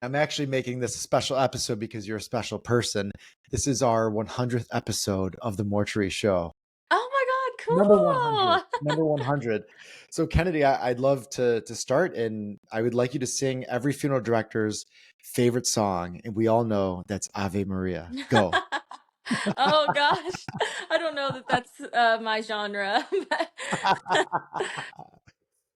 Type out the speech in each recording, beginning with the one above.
I'm actually making this a special episode because you're a special person. This is our 100th episode of the Mortuary Show. Oh Number my 100. god, cool. Number 100. So Kennedy, I'd love to start, and I would like you to sing every funeral director's favorite song, and we all know that's Ave Maria. Go. Oh gosh. I don't know that that's, my genre, but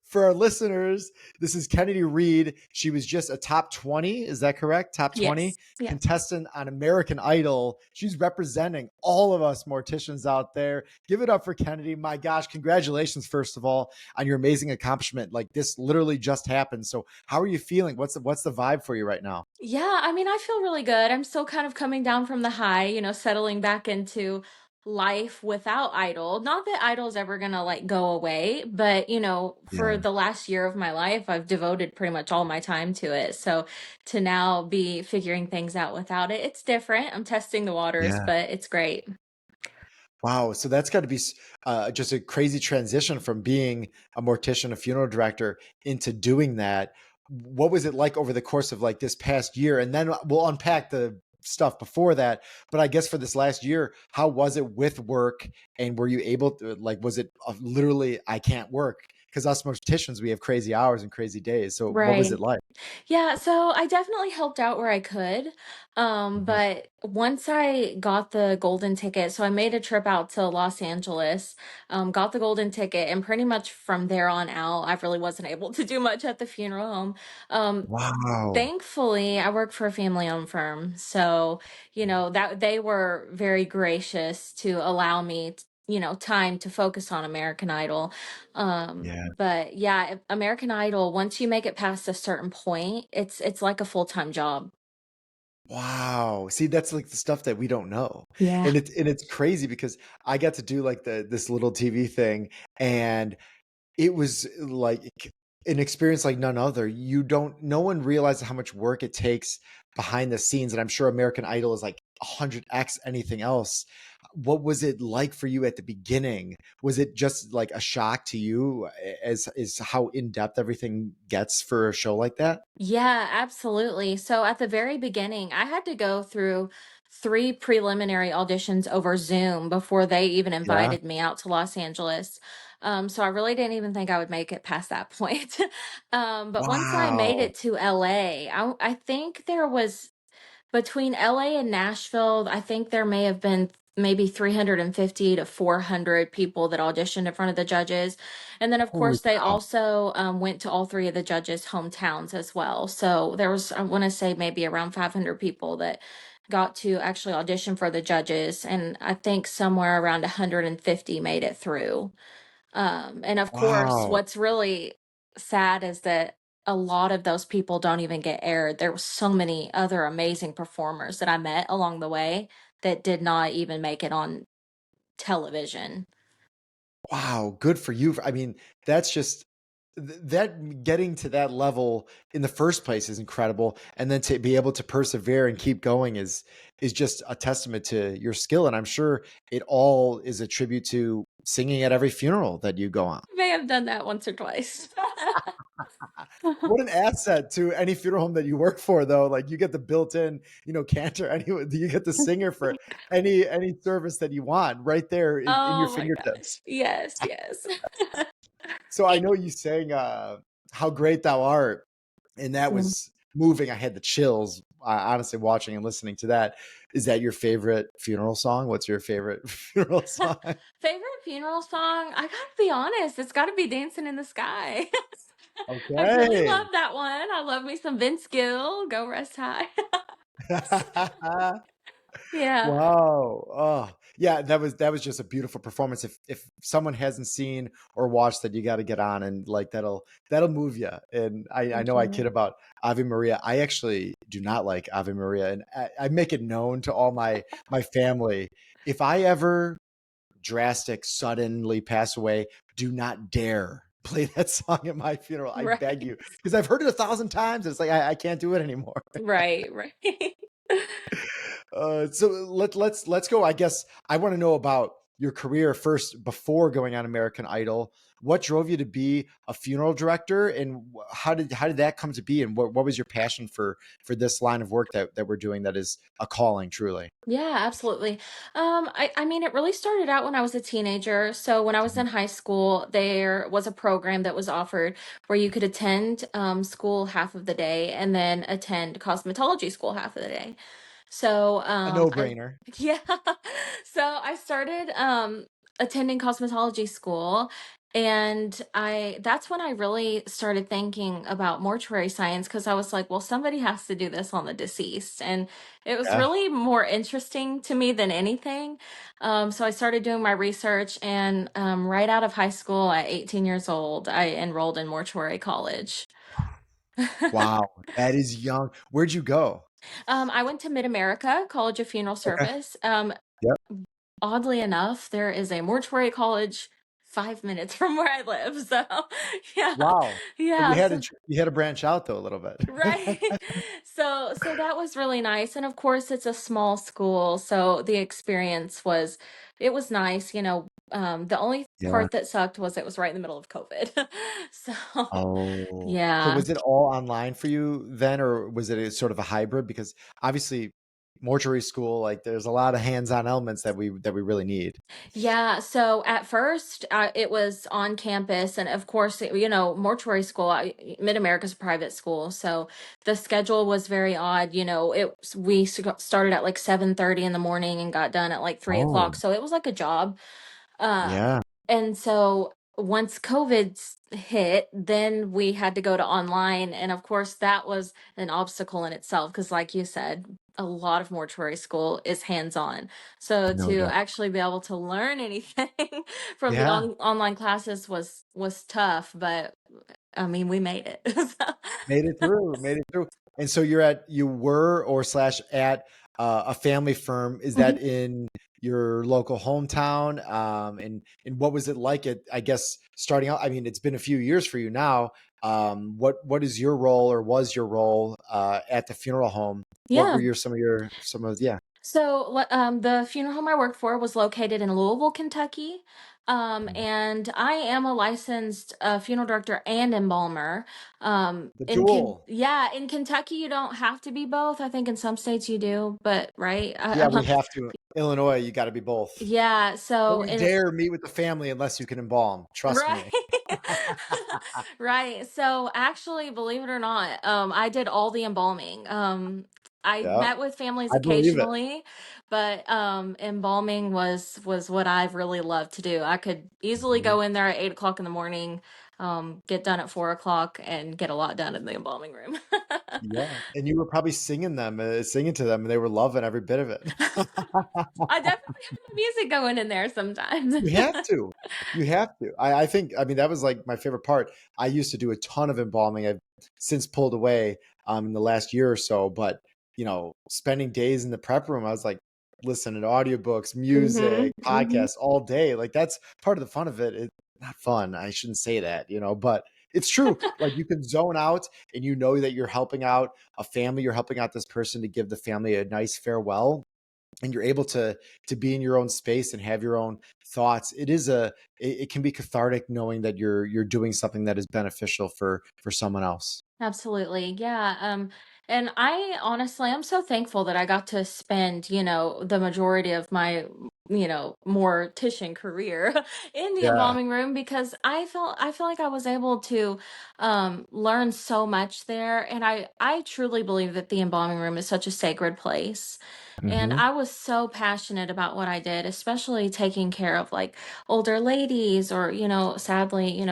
For our listeners, this is Kennedy Reid. She was just a top 20. Is that correct? Top 20 Yes, yes. contestant on American Idol. She's representing all of us morticians out there. Give it up for Kennedy. My gosh, congratulations, first of all, on your amazing accomplishment. Like, this literally just happened. So how are you feeling? What's the vibe for you right now? Yeah, I mean, I feel really good. I'm still kind of coming down from the high, settling back into life without Idol. Not that Idol's ever gonna like go away, but for Yeah. the last year of my life, I've devoted pretty much all my time to it. So to now be figuring things out without it, it's different. I'm testing the waters, Yeah. but it's great. Wow. So that's got to be just a crazy transition from being a mortician, a funeral director, into doing that. What was it like over the course of like this past year? And then we'll unpack the stuff before that. But I guess for this last year, how was it with work? And were you able to, like, was it literally, I can't work? Because us morticians, we have crazy hours and crazy days. So what was Right. it like? Yeah, so I definitely helped out where I could. Mhm. But once I got the golden ticket, so I made a trip out to Los Angeles, got the golden ticket, and pretty much from there on out, I really wasn't able to do much at the funeral home. Um, Wow. Thankfully, I work for a family-owned firm, so that they were very gracious to allow me, time to focus on American Idol. Yeah. But yeah, American Idol, once you make it past a certain point, it's like a full-time job. Wow. See, that's like the stuff that we don't know. Yeah. And it's crazy because I got to do like this little TV thing, and it was like an experience like none other. No one realizes how much work it takes behind the scenes. And I'm sure American Idol is like 100x anything else. What was it like for you at the beginning? Was it just like a shock to you as is how in depth everything gets for a show like that? Yeah, absolutely. So at the very beginning, I had to go through three preliminary auditions over Zoom before they even Yeah. invited me out to Los Angeles. So I really didn't even think I would make it past that point. But once I made Wow. it to LA, I think there was between LA and Nashville, I think there may have been maybe 350 to 400 people that auditioned in front of the judges. And then, of Holy course, they cow. also went to all three of the judges' hometowns as well. So there was, I want to say, maybe around 500 people that got to actually audition for the judges. And I think somewhere around 150 made it through. And of course, Wow. what's really sad is that a lot of those people don't even get aired. There were so many other amazing performers that I met along the way that did not even make it on television. Wow, good for you. I mean, that's just that getting to that level in the first place is incredible, and then to be able to persevere and keep going is just a testament to your skill. And I'm sure it all is a tribute to singing at every funeral that you go on. May have done that once or twice. What an asset to any funeral home that you work for, though. Like, you get the built-in, cantor. You get the singer for any service that you want right there in your Oh my gosh. fingertips. Yes, yes. So I know you sang "How Great Thou Art," and that Mm. was moving. I had the chills, honestly, watching and listening to that. Is that your favorite funeral song? What's your favorite funeral song? Favorite funeral song? I gotta be honest, it's gotta be Dancing in the Sky. I really Okay. love that one. I love me some Vince Gill, Go Rest High. Yeah. Wow. Oh, yeah, that was just a beautiful performance. If someone hasn't seen or watched that, you got to get on, and like that'll move you. And I Thank know I kid you. about Ave Maria. I actually do not like Ave Maria, and I make it known to all my family. If I ever suddenly pass away, do not dare play that song at my funeral. I beg Right. you, because I've heard it 1,000 times. And it's like I can't do it anymore. Right, right. So let's go. I guess I want to know about. your career first before going on American Idol. What drove you to be a funeral director, and how did that come to be? And what was your passion for this line of work that we're doing that is a calling truly? Yeah, absolutely. I mean, it really started out when I was a teenager. So when I was Mhm. in high school, there was a program that was offered where you could attend school half of the day and then attend cosmetology school half of the day. So, A I no-brainer. yeah. So I started attending cosmetology school, and I that's when I really started thinking about mortuary science, because I was like, well, somebody has to do this on the deceased. And it was Yeah. really more interesting to me than anything. So I started doing my research, and right out of high school at 18 years old, I enrolled in mortuary college. Wow, that is young. Where'd you go? I went to Mid America College of Funeral Okay. Service. Yep. Oddly enough, there is a mortuary college 5 minutes from where I live. So, yeah. Wow. But Yeah, so you had to branch out though a little right. bit. So that was really nice, and of course, it's a small school, so the experience was it was nice, the only Yeah. part that sucked was it was right in the middle of COVID. So, Oh. So yeah. was it all online for you then, or was it a sort of a hybrid? Because obviously mortuary school, like there's a lot of hands-on elements that we really need. Yeah, so at first, it was on campus, and of course, mortuary school, Mid America's a private school, so the schedule was very odd. Started at like 7:30 in the morning and got done at like 3 o'clock, Oh, so it was like a job. Um, yeah. and so once hit, then we had to go to online. And of course, that was an obstacle in itself because, like you said, a lot of mortuary school is hands on. So No to doubt. actually be able to learn anything from the Yeah. online classes was tough, but I mean, we made it. Made it through, made it through. And so you were or slash at a family firm. Is Mhm. that in your local hometown? And what was it like I guess starting out? I mean, it's been a few years for you now. What is your role or was your role at the funeral home? What Yeah. were some of yeah. The funeral home I worked for was located in Louisville, Kentucky. And I am a licensed funeral director and embalmer. The duel. Yeah, in Kentucky you don't have to be both. I think in some states you do, but right. Yeah, we have to. Illinois, you got to be both. Yeah. Don't So you in dare meet with the family unless you can embalm. Trust Right. me. Right. So actually, believe it or not, I did all the embalming. I Yeah, met with families I believe it. occasionally, but embalming was what I've really loved to do. I could easily Mhm. go in there at 8 o'clock in the morning, get done at 4 o'clock, and get a lot done in the embalming room. Yeah, and you were probably singing to them, and they were loving every bit of it. I definitely have the music going in there sometimes. You have to. You have to. I think I mean, that was, like, my favorite part. I used to do a ton of embalming. I've since pulled away, in the last year or so, but, spending days in the prep room, I was, like, listening to audiobooks, Hmm. music, Hmm. podcasts all day. Like, that's part of the fun of it. It's not fun, I shouldn't say that, but it's true. Like, you can zone out, and you know that you're helping out a family, you're helping out this person to give the family a nice farewell, and you're able to be in your own space and have your own thoughts. It can be cathartic knowing that you're doing something that is beneficial for someone else. Absolutely. Yeah. And I honestly, I'm so thankful that I got to spend, the majority of my, mortician career in the Yeah. embalming room, because I feel like I was able to learn so much there. And I truly believe that the embalming room is such a sacred place. And Hmm. I was so passionate about what I did, especially taking care of like older ladies, or sadly,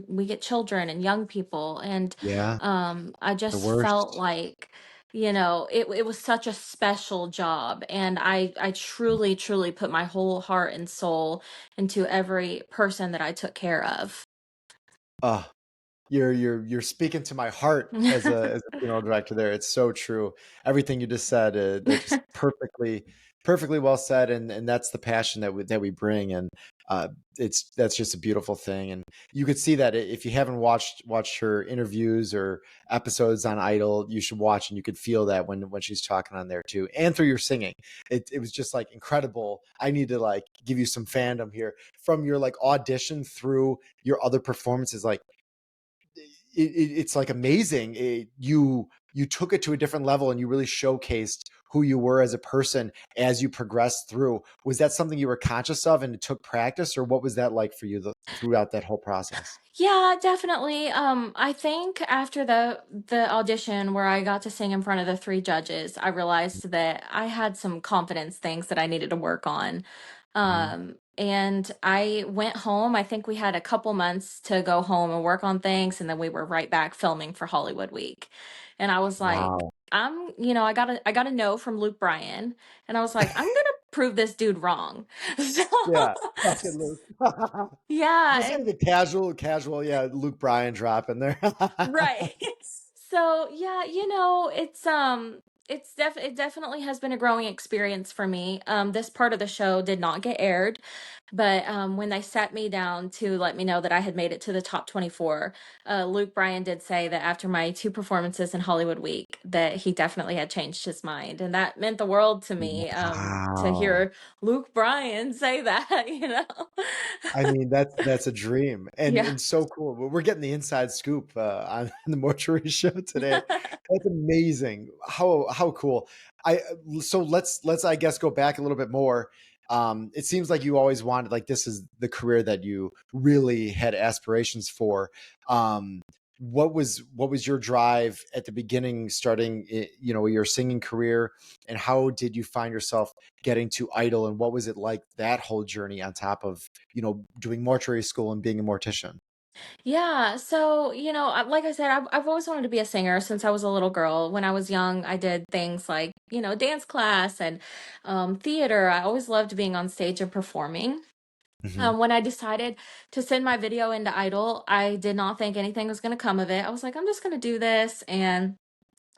we get children and young people. And Yeah. I The just felt worst. like, it was such a special job, and I truly, truly put my whole heart and soul into every person that I took care of. uh you're speaking to my heart as a funeral director there. It's so true. Everything you just said, that just perfectly well said, and that's the passion that we bring, and that's just a beautiful thing. And you could see that if you haven't watched her interviews or episodes on Idol, you should watch, and you could feel that when she's talking on there too, and through your singing. It was just like incredible. I need to like give you some fandom here from your like audition through your other performances. Like it's like amazing. You took it to a different level, and you really showcased who you were as a person as you progressed through. Was that something you were conscious of, and it took practice, or what was that like for you throughout that whole process? Yeah, definitely. I think after the audition where I got to sing in front of the three judges, I realized that I had some confidence things that I needed to work on. Mhm. And I went home. I think we had a couple months to go home and work on things, and then we were right back filming for Hollywood Week. And I was like, Wow. I got a no from Luke Bryan, and I was like, I'm gonna prove this dude wrong. So Yeah, fucking Luke. yeah, Just like the casual, yeah, Luke Bryan drop in there. right. So yeah, it definitely has been a growing experience for me. This part of the show did not get aired, but when they sat me down to let me know that I had made it to the top 24, Luke Bryan did say that after my two performances in Hollywood Week, that he definitely had changed his mind, and that meant the world to me. To Wow. hear Luke Bryan say that, I mean, that's a dream, yeah. and so cool. We're getting the inside scoop on the Mortuary Show today. That's amazing. How cool. So let's I guess go back a little bit more. It seems like you always wanted, like, this is the career that you really had aspirations for. What was your drive at the beginning, starting your singing career, and how did you find yourself getting to Idol, and what was it like, that whole journey on top of doing mortuary school and being a mortician? Yeah, so, like I said, I've always wanted to be a singer since I was a little girl. When I was young, I did things like, dance class and theater. I always loved being on stage and performing. Hmm. When I decided to send my video into Idol, I did not think anything was going to come of it. I was like, I'm just going to do this and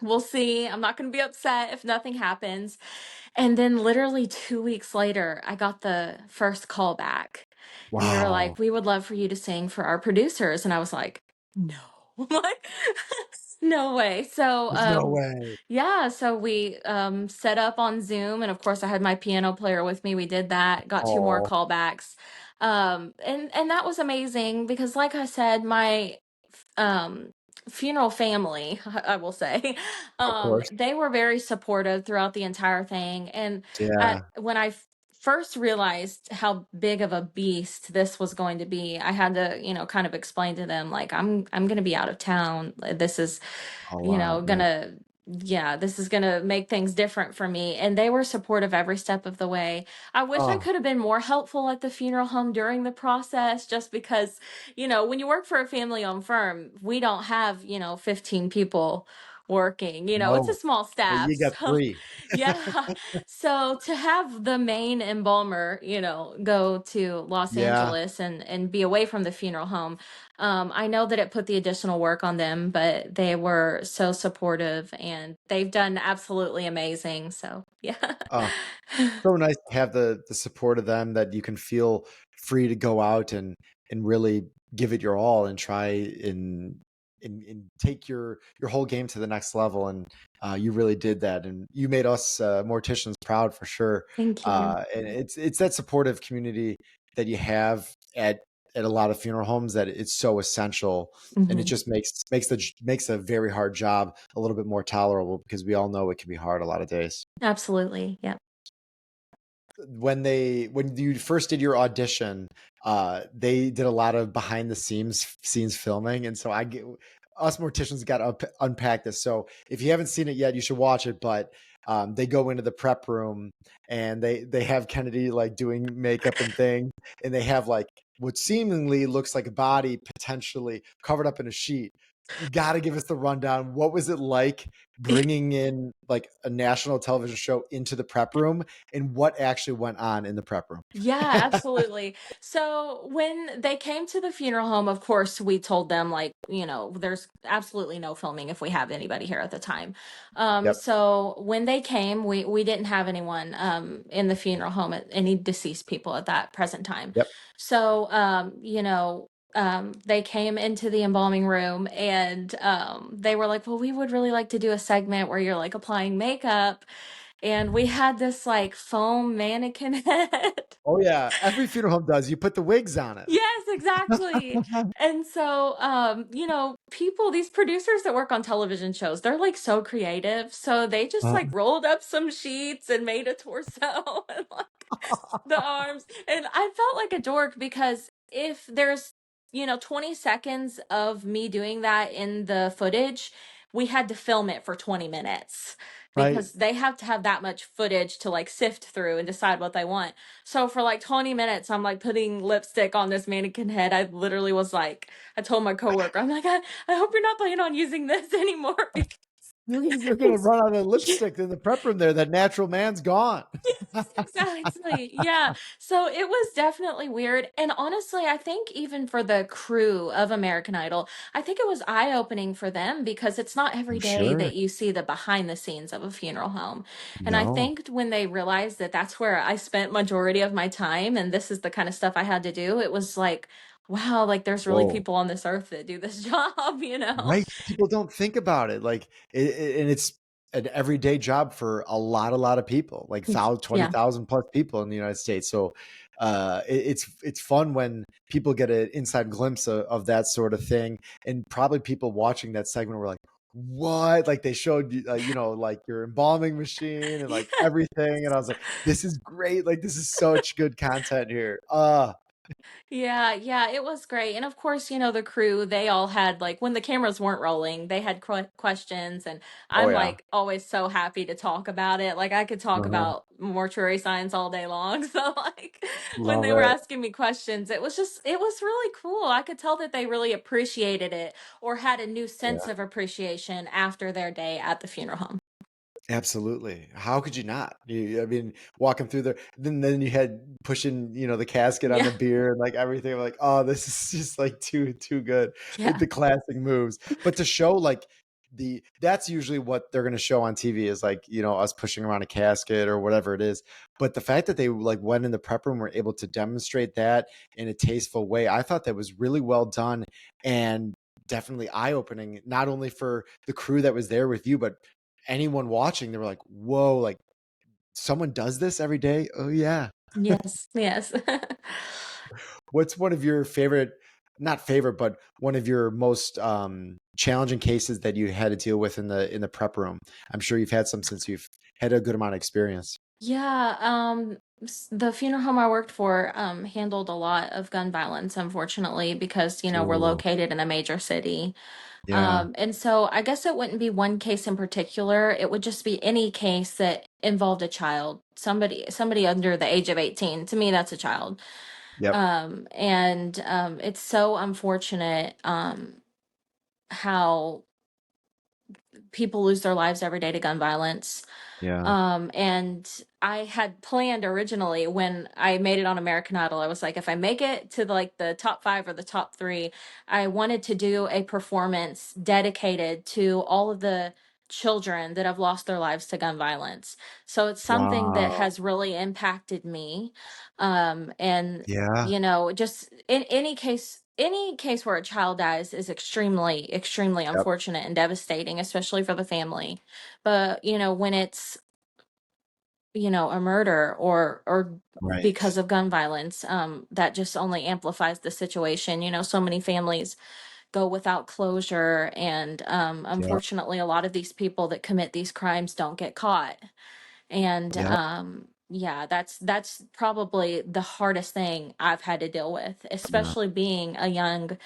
we'll see. I'm not going to be upset if nothing happens. And then literally 2 weeks later, I got the first call back. And they were Wow. like, we would love for you to sing for our producers. And I was like, no. Like, no way. So, There's no way. yeah, so we set up on Zoom, and of course I had my piano player with me. We did that, got two more Oh, callbacks. And that was amazing because like I said, my um funeral family, I will say, of course. they were very supportive throughout the entire thing. And Yeah. when I first realized how big of a beast this was going to be, I had to, kind of explain to them like I'm going to be out of town. This is, Oh wow. Yeah. gonna yeah, this is gonna make things different for me. And they were supportive every step of the way. I wish I Oh, could have been more helpful at the funeral home during the process, just because, when you work for a family owned firm, we don't have, 15 people working. It's a no. small You staff. got So three. yeah. So to have the main embalmer, go to Los Yeah. Angeles and be away from the funeral home, I know that it put the additional work on them, but they were so supportive and they've done absolutely amazing. So, yeah. Oh, so nice to have the support of them, that you can feel free to go out and really give it your all and try and take your whole game to the next level. And you really did that, and you made us morticians proud for sure. Thank you. And it's that supportive community that you have at a lot of funeral homes, that it's so essential, and it Hmm. just makes a very hard job a little bit more tolerable, because we all know it can be hard a lot of days. Absolutely. Yeah. When you first did your audition, they did a lot of behind the scenes filming, and so us morticians got to unpack this. So if you haven't seen it yet, you should watch it. But they go into the prep room, and they have Kennedy like doing makeup and thing, and they have like what seemingly looks like a body potentially covered up in a sheet. You got to give us the rundown. What was it like bringing in like a national television show into the prep room, and what actually went on in the prep room? Yeah, absolutely. So when they came to the funeral home, of course, we told them, like, there's absolutely no filming if we have anybody here at the time. Yep. So when they came, we didn't have anyone in the funeral home, any deceased people at that present time. Yep. So they came into the embalming room, and they were like, well, we would really like to do a segment where you're like applying makeup. And we had this like foam mannequin head. Oh yeah, every funeral home does. You put the wigs on it. Yes, exactly. And so, these producers that work on television shows, they're like so creative. So they just like rolled up some sheets and made a torso and like the arms. And I felt like a dork because if there's, 20 seconds of me doing that in the footage, we had to film it for 20 minutes Right. because they have to have that much footage to like sift through and decide what they want. So for like 20 minutes, I'm like putting lipstick on this mannequin head. I literally was like, I told my coworker, I'm like, I hope you're not planning on using this anymore because You're gonna it's run out of lipstick in the prep room there. That natural man's gone. exactly. Yeah. So it was definitely weird. And honestly, I think even for the crew of American Idol, I think it was eye-opening for them because it's not every I'm day sure. that you see the behind the scenes of a funeral home. And I No. think when they realized that that's where I spent majority of my time and this is the kind of stuff I had to do, it was like, wow, like there's really Whoa. people on this earth that do this job. Right. People don't think about it. Like, and it's an everyday job for a lot of people, like Yeah. 20,000 plus people in the United States. So, it's fun when people get an inside glimpse of that sort of thing. And probably people watching that segment were like, what? Like they showed you, like your embalming machine and like Yeah. everything. And I was like, this is great. Like, this is such good content here. Yeah, yeah, it was great. And of course, the crew, they all had like when the cameras weren't rolling, they had questions and Oh I'm yeah. like always so happy to talk about it. Like I could talk Uh-huh. about mortuary science all day long. So like when Love they were it. asking me questions, it was really cool. I could tell that they really appreciated it or had a new sense Yeah. of appreciation after their day at the funeral home. Absolutely. How could you not? I mean, walking through there, then you had pushing, the casket on Yeah. the beer and like everything. Like, oh, this is just like too good. Yeah. The classic moves. But to show like that's usually what they're gonna show on TV is like, us pushing around a casket or whatever it is. But the fact that they like went in the prep room were able to demonstrate that in a tasteful way, I thought that was really well done and definitely eye-opening, not only for the crew that was there with you, but anyone watching, they were like, whoa, like someone does this every day. Oh yeah. Yes. Yes. What's one of your favorite, not favorite, but one of your most challenging cases that you had to deal with in the prep room? I'm sure you've had some since you've had a good amount of experience. Yeah, the funeral home I worked for handled a lot of gun violence, unfortunately, because, we're Ooh, located in a major city. yeah. And so I guess it wouldn't be one case in particular. It would just be any case that involved a child, somebody under the age of 18. To me, that's a child. Yep. And it's so unfortunate how people lose their lives every day to gun violence. Yeah. And I had planned originally when I made it on American Idol, I was like, if I make it to like the top 5 or the top 3, I wanted to do a performance dedicated to all of the children that have lost their lives to gun violence. So it's something that Wow. has really impacted me. And Yeah. just in any case where a child dies is extremely, extremely Yep. unfortunate and devastating, especially for the family. But, when it's, a murder or Right. because of gun violence, that just only amplifies the situation. So many families go without closure and Yep. unfortunately a lot of these people that commit these crimes don't get caught. And Yep. yeah, that's probably the hardest thing I've had to deal with, Yeah. especially being a young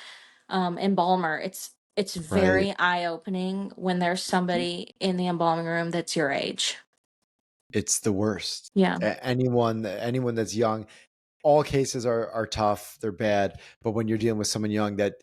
embalmer. It's Right. very eye-opening when there's somebody in the embalming room that's your age. It's the worst. Yeah. Anyone that's young, all cases are tough, they're bad, but when you're dealing with someone young, that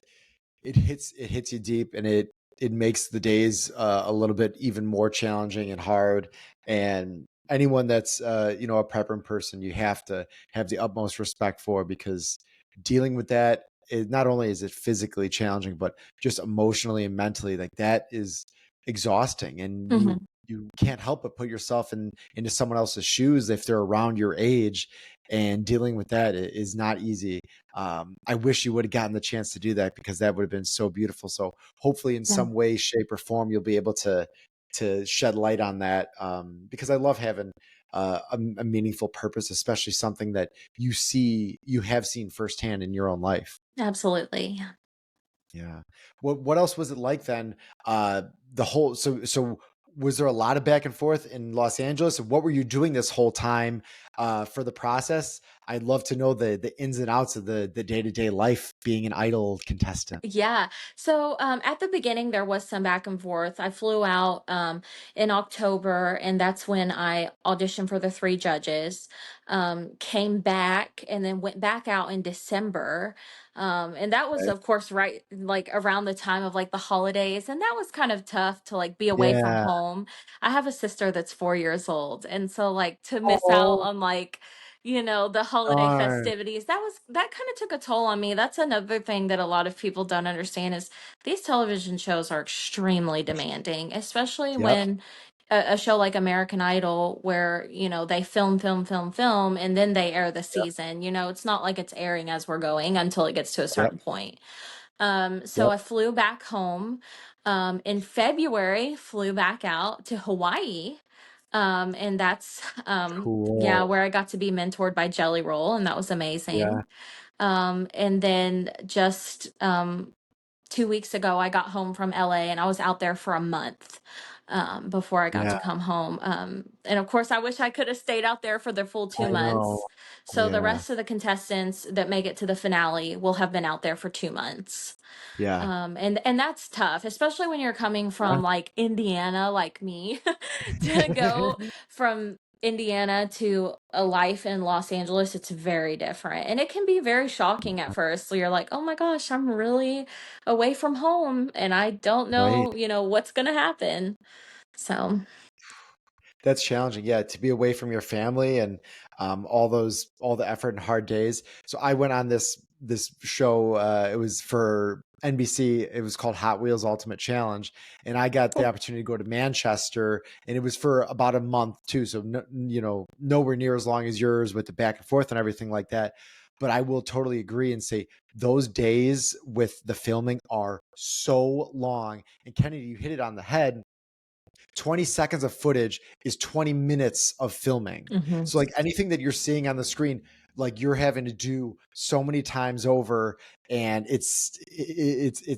it hits you deep, and it makes the days a little bit even more challenging and hard. And anyone that's a prepping person, you have to have the utmost respect for, because dealing with that is, not only is it physically challenging, but just emotionally and mentally, like that is exhausting. And you Mhm. you can't help but put yourself into someone else's shoes if they're around your age, and dealing with that is not easy. I wish you would have gotten the chance to do that, because that would have been so beautiful. So hopefully in Yeah, some way, shape, or form, you'll be able to shed light on that, because I love having a meaningful purpose, especially something that you have seen firsthand in your own life. absolutely. Yeah. What else was it like then? The whole so was there a lot of back and forth in Los Angeles? What were you doing this whole time for the process? I'd love to know the ins and outs of the day-to-day life being an idol contestant. Yeah. So at the beginning, there was some back and forth. I flew out in October, and that's when I auditioned for the three judges. Came back and then went back out in December. And that was, Okay. of course, right like around the time of like the holidays. And that was kind of tough to like be away from Yeah. home. I have a sister that's 4 years old. And so, like, to miss out Oh, on like, the holiday darn. festivities, that kind of took a toll on me. That's another thing that a lot of people don't understand is these television shows are extremely demanding, especially Yep. when a show like American Idol, where they film, and then they air the Yep. season. It's not like it's airing as we're going until it gets to a Yep. certain point. So Yep. I flew back home in February, flew back out to Hawaii. And that's yeah, Cool. where I got to be mentored by Jelly Roll, and that was Yeah. amazing. And then just 2 weeks ago, I got home from LA, and I was out there for a month before I got Yeah. to come home. And of course, I wish I could have stayed out there for the full two I know. months. So the Yeah. rest of the contestants that make it to the finale will have been out there for 2 months. Yeah. And that's tough, especially when you're coming Yeah. from like Indiana, like me, to go from Indiana to a life in Los Angeles. It's very different, and it can be very shocking at first. So you're like, oh my gosh, I'm really away from home, and I don't Right. know, what's gonna happen. So, That's challenging. Yeah, to be away from your family and all the effort and hard days. So I went on this show. It was for NBC. It was called Hot Wheels Ultimate Challenge, and I got the opportunity to go to Manchester, and it was for about a month too. So no, nowhere near as long as yours with the back and forth and everything like that. But I will totally agree and say those days with the filming are so long. And Kennedy, you hit it on the head. 20 seconds of footage is 20 minutes of filming. mhm. So like anything that you're seeing on the screen, like you're having to do so many times over, and it's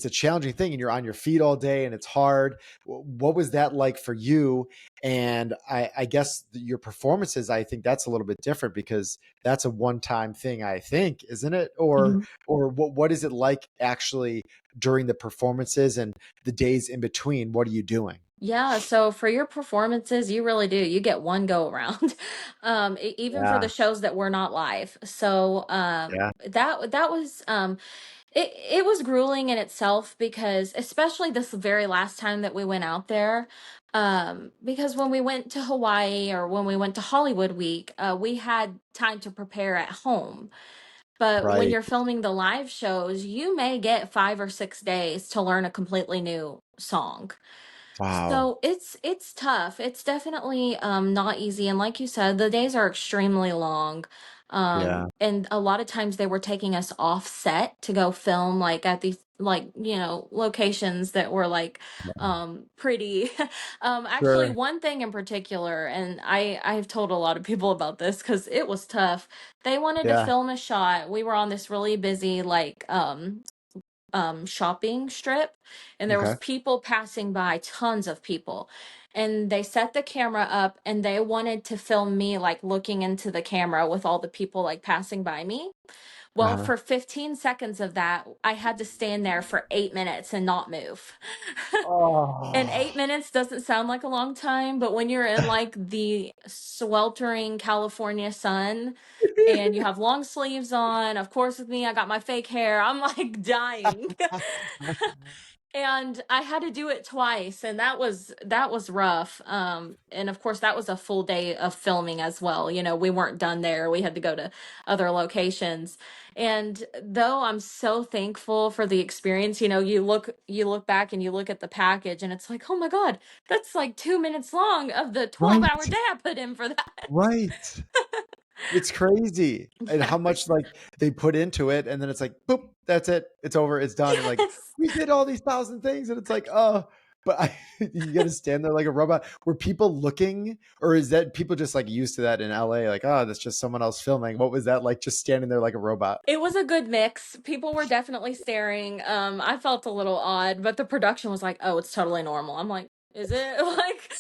a challenging thing, and you're on your feet all day, and it's hard. What was that like for you? And I guess your performances, I think that's a little bit different, because that's a one-time thing, I think, isn't it? Or what is it like actually during the performances and the days in between? What are you doing? Yeah, so for your performances, you really do. You get one go around. Even for the Yeah. shows that were not live. So Yeah. that was it was grueling in itself, because especially this very last time that we went out there, because when we went to Hawaii or when we went to Hollywood Week, we had time to prepare at home. But when Right. you're filming the live shows, you may get 5 or 6 days to learn a completely new song. Wow. So it's tough. It's definitely not easy. And like you said, the days are extremely long. Yeah. And a lot of times they were taking us off set to go film like at these like, locations that were like pretty. Actually Sure. one thing in particular, and I've told a lot of people about this because it was tough. They wanted to Yeah. film a shot. We were on this really busy like shopping strip, and there was Okay. people passing by, tons of people, and they set the camera up and they wanted to film me like looking into the camera with all the people like passing by me. Well, Uh-huh. for 15 seconds of that, I had to stand there for 8 minutes and not move. And Oh. 8 minutes doesn't sound like a long time, but when you're in like the sweltering California sun and you have long sleeves on, of course, with me, I got my fake hair, I'm like dying. And I had to do it twice, and that was rough. And of course, that was a full day of filming as well. You know, we weren't done there. We had to go to other locations. And though I'm so thankful for the experience, you look back and you look at the package and it's like, "Oh my God, that's like 2 minutes long of the 12-hour Right, day I put in for that." right. It's crazy, and Yeah. how much, like, they put into it, and then it's like, "Boop, that's it. It's over, it's done," and, like, Yes. "We did all these thousand things," and it's like, "Oh," but I you gotta stand there like a robot. Were people looking, or is that people just, like, used to that in LA, like, "Oh, that's just someone else filming." What was that like, just standing there like a robot? It was a good mix. People were definitely staring. I felt a little odd, but the production was like, "Oh, it's totally normal." I'm like, "Is it?" Like,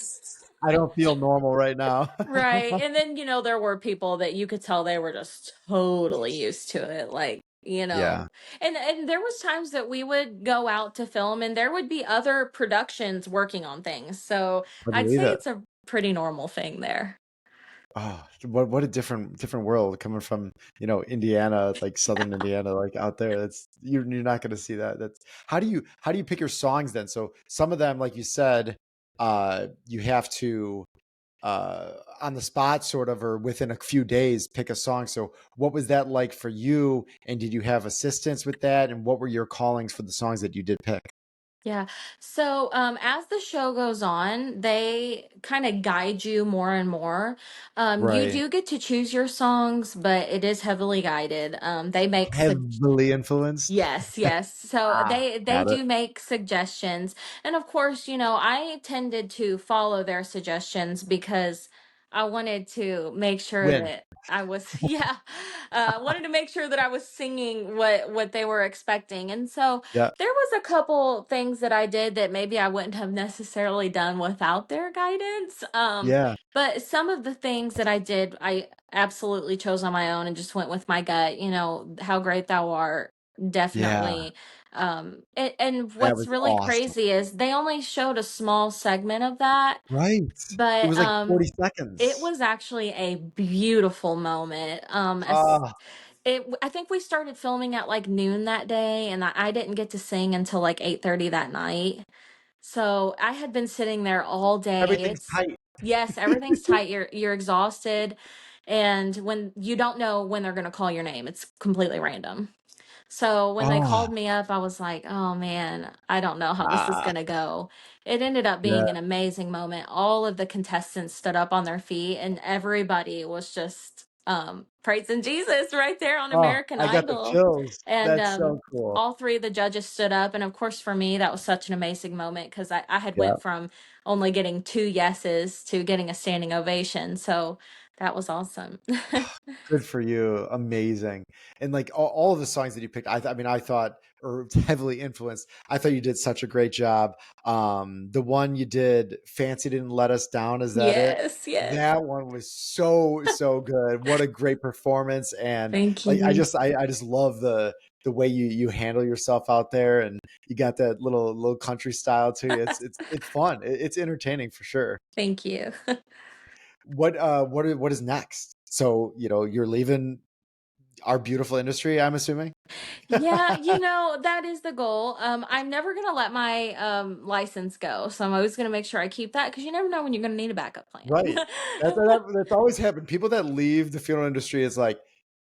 I don't feel normal right now. right. And then, there were people that you could tell they were just totally used to it. Like, Yeah, and there was times that we would go out to film and there would be other productions working on things. So I I'd believe say it. it's a pretty normal thing there. Oh, what a different world coming from, Indiana, like Southern Indiana, like out there. It's you're not gonna see that. That's how do you pick your songs then? So some of them, like you said, you have to on the spot sort of or within a few days pick a song. So what was that like for you? And did you have assistance with that? And what were your callings for the songs that you did pick? Yeah. So, as the show goes on, they kind of guide you more and more. You Right. do get to choose your songs, but it is heavily guided. They make Heavily influenced. Yes, yes. So Ah, they got it. do make suggestions. And of course, I tended to follow their suggestions because I wanted to make sure Win. that I was yeah, wanted to make sure that I was singing what they were expecting. And so Yeah. there was a couple things that I did that maybe I wouldn't have necessarily done without their guidance. Yeah. But some of the things that I did, I absolutely chose on my own and just went with my gut. How great thou art. Yeah. Definitely. And That what's was really awesome. crazy is they only showed a small segment of that, Right. It but was like 40 it seconds. was actually a beautiful moment. Ah, I think we started filming at like noon that day, and I didn't get to sing until like 8:30 that night. So I had been sitting there all day. everything's It's tight. Yes, everything's tight. You're exhausted, and when you don't know when they're going to call your name, it's completely random. So when they Oh, called me up, I was like, "Oh man, I don't know how this is ah, going to go." It ended up yeah, being an amazing moment. All of the contestants stood up on their feet and everybody was just praising Jesus right there on oh, American I got the Idol. chills. And That's so cool. all three of the judges stood up, and of course for me that was such an amazing moment because I had Yeah. went from only getting two yeses to getting a standing ovation. So that was awesome. Good for you. Amazing. And like all of the songs that you picked, I mean, I thought or heavily influenced. I thought you did such a great job. The one you did, Fancy Didn't Let Us Down, is that it? Yes, yes. That one was so good. What a great performance. And Thank like you. I just love the way you handle yourself out there, and you got that little country style to you. It's fun. It's entertaining for sure. Thank you. What is next? So, you're leaving our beautiful industry, I'm assuming? Yeah, that is the goal. I'm never gonna let my license go, so I'm always gonna make sure I keep that because you never know when you're gonna need a backup plan. Right. That's always happened. People that leave the funeral industry is like,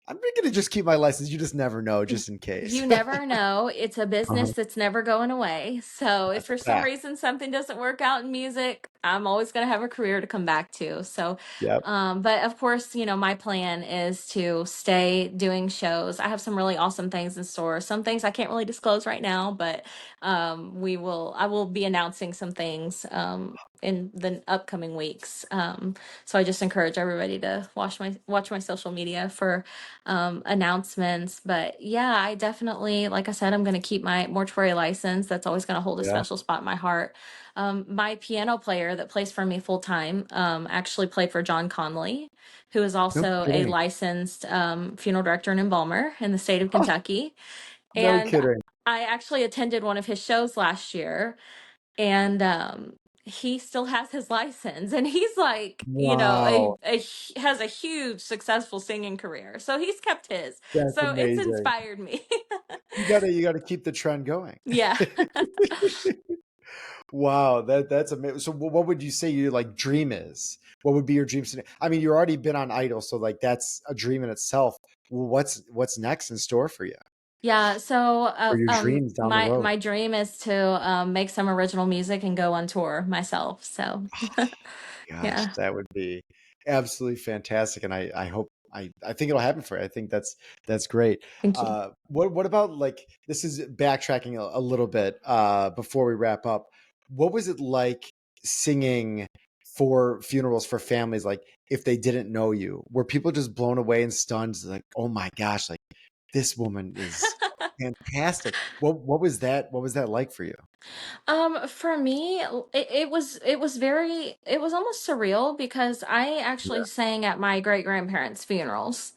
"I'm gonna just keep my license." You just never know, Y- just in case. You never know. It's a business Uh-huh. that's never going away. So if That's a for some fact. reason something doesn't work out in music, I'm always going to have a career to come back to. So, Yep. but of course, my plan is to stay doing shows. I have some really awesome things in store. Some things I can't really disclose right now, but I will be announcing some things in the upcoming weeks. So I just encourage everybody to watch my social media for announcements. But yeah, I definitely, like I said, I'm going to keep my mortuary license. That's always going to hold a Yeah. special spot in my heart. My piano player that plays for me full time actually played for John Conley, who is No also a kidding. licensed funeral director and embalmer in the state of Oh, Kentucky. no And kidding. I actually attended one of his shows last year, and he still has his license, and he's like, Wow. has a huge successful singing career. So he's kept his. That's So it's amazing. inspired me. You gotta keep the trend going. Yeah. Wow, that's amazing. So what would you say your like dream is? What would be your dream scenario? I mean, you've already been on Idol, so like that's a dream in itself. Well, what's next in store for you Yeah, so or your dreams down the road? my dream is to make some original music and go on tour myself. So Gosh, yeah, that would be absolutely fantastic, and I hope I think it'll happen for you. I think that's great. thank you. What about like this is backtracking a little bit before we wrap up. What was it like singing for funerals for families? Like if they didn't know you, were people just blown away and stunned? Like, oh my gosh, like this woman is fantastic. What was that? What was that like for you? For me, it was almost surreal because I actually Yeah. sang at my great grandparents' funerals.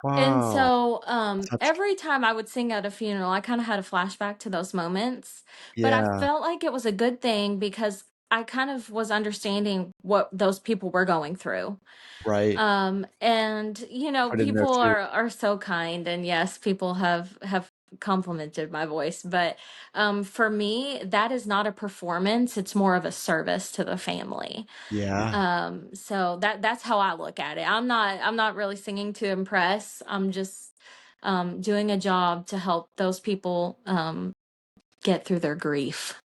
And Wow. so Such every time I would sing at a funeral, I kind of had a flashback to those moments. But I yeah. felt like it was a good thing because I kind of was understanding what those people were going through. Right. And Put in their people shoes. are so kind, and yes, people have complimented my voice, but for me, that is not a performance, it's more of a service to the family. Yeah. So that's how I look at it. I'm not really singing to impress. I'm just doing a job to help those people get through their grief.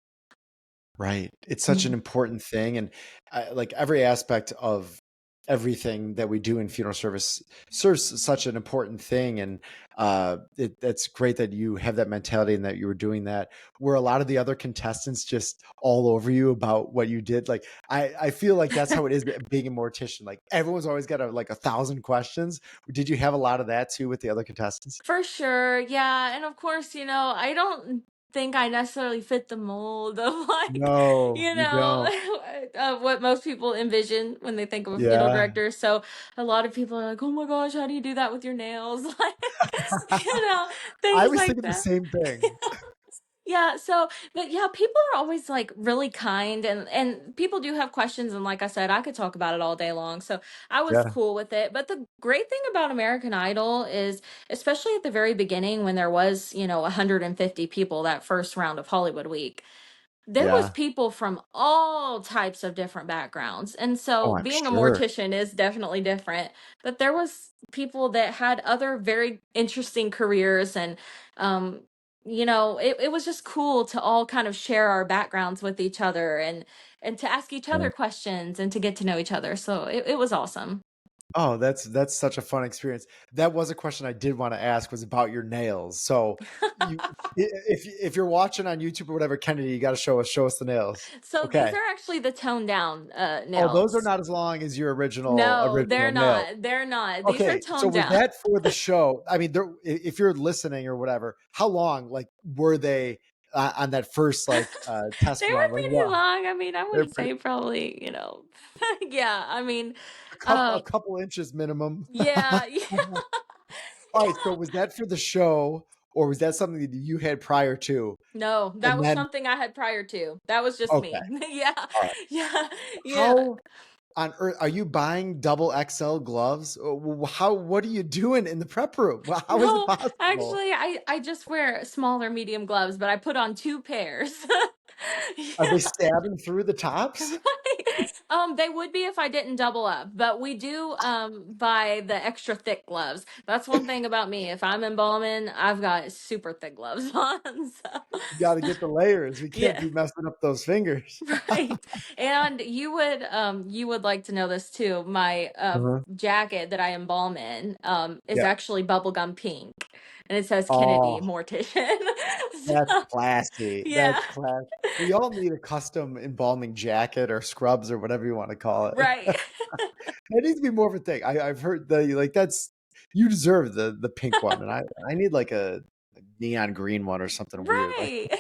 Right. It's such an Mhm. important thing. And like every aspect of everything that we do in funeral service serves such an important thing. And that's great that you have that mentality and that you were doing that. Were a lot of the other contestants just all over you about what you did? Like, I feel like that's how it is being a mortician. Like everyone's always got like 1,000 questions. Did you have a lot of that too with the other contestants? For sure, yeah, and of course, I don't think I necessarily fit the mold of like, No, you you know, don't. of what most people envision when they think of a funeral Yeah. director. So a lot of people are like, "Oh my gosh, how do you do that with your nails?" Like, you know, I things was like thinking the that. same thing. Yeah, so but yeah, people are always like really kind, and people do have questions, and like I said, I could talk about it all day long. So I was Yeah. cool with it. But the great thing about American Idol is, especially at the very beginning when there was, 150 people that first round of Hollywood Week, there was Yeah. people from all types of different backgrounds. And Oh, so I'm being a sure. mortician is definitely different, but there was people that had other very interesting careers, and um it was just cool to all kind of share our backgrounds with each other, and to ask each Yeah. other questions and to get to know each other. So it was awesome. Oh, that's such a fun experience. That was a question I did want to ask was about your nails. So you if you're watching on YouTube or whatever, Kennedy, you got to show us the nails. So these Okay. are actually the toned down Oh, those are nails. not as long as your original No, they're original nails. not. They're not. These are Okay, so toned was down. that for the show? I mean, if you're listening or whatever, how long like were they on that first like test They run? were Like pretty what? long. I mean, I They're would pretty, say probably, yeah, I mean, a uh, couple inches minimum. yeah, yeah. All right, so Yeah. was that for the show, or was that something that you had prior to? No, that And was then, something I had prior to. That was just okay, me. Yeah. all right. Yeah. Yeah. How on earth are you buying double XL gloves? How? What are you doing in the prep room? How is it No, possible? actually, I just wear smaller medium gloves, but I put on two pairs. Are they Yeah. stabbing through the tops? Right. They would be if I didn't double up, but we do buy the extra thick gloves. That's one thing about me. If I'm embalming, I've got super thick gloves on. You got to So get the layers. We can't yeah. be messing up those fingers. Right. And you would like to know this too. My Uh-huh. jacket that I embalm in is Yeah. actually bubblegum pink. and it says Kennedy Oh, Mortician. that's So, classy. yeah, That's classy. We all need a custom embalming jacket or scrubs or whatever you want to call it. right. That needs to be more of a thing. I've heard that's you deserve the pink one, and I need like a neon green one or something weird. Like Right.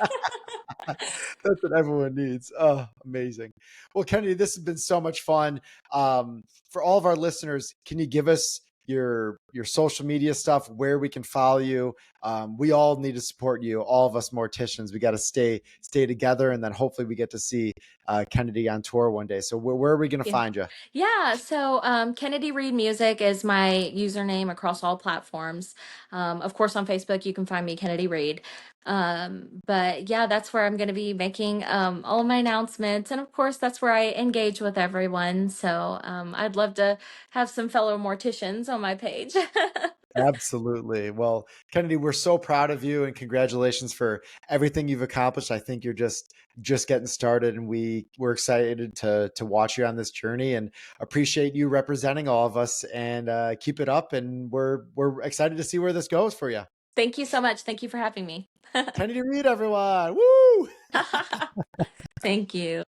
that's what everyone needs. Oh, amazing. Well, Kennedy, this has been so much fun. For all of our listeners, can you give us your social media stuff, where we can follow you? We all need to support you. All of us morticians, we got to stay together, and then hopefully we get to see Kennedy on tour one day. So where are we going to Yeah. find you? Yeah, so Kennedy Reid Music is my username across all platforms. Of course, on Facebook, you can find me, Kennedy Reid. But yeah, that's where I'm going to be making all of my announcements. And of course, that's where I engage with everyone. So I'd love to have some fellow morticians on my page. Absolutely. Well, Kennedy, we're so proud of you and congratulations for everything you've accomplished. I think you're just getting started, and we're excited to watch you on this journey and appreciate you representing all of us, and keep it up, and we're excited to see where this goes for you. Thank you so much. Thank you for having me. Kennedy Reid, everyone. Woo! Thank you.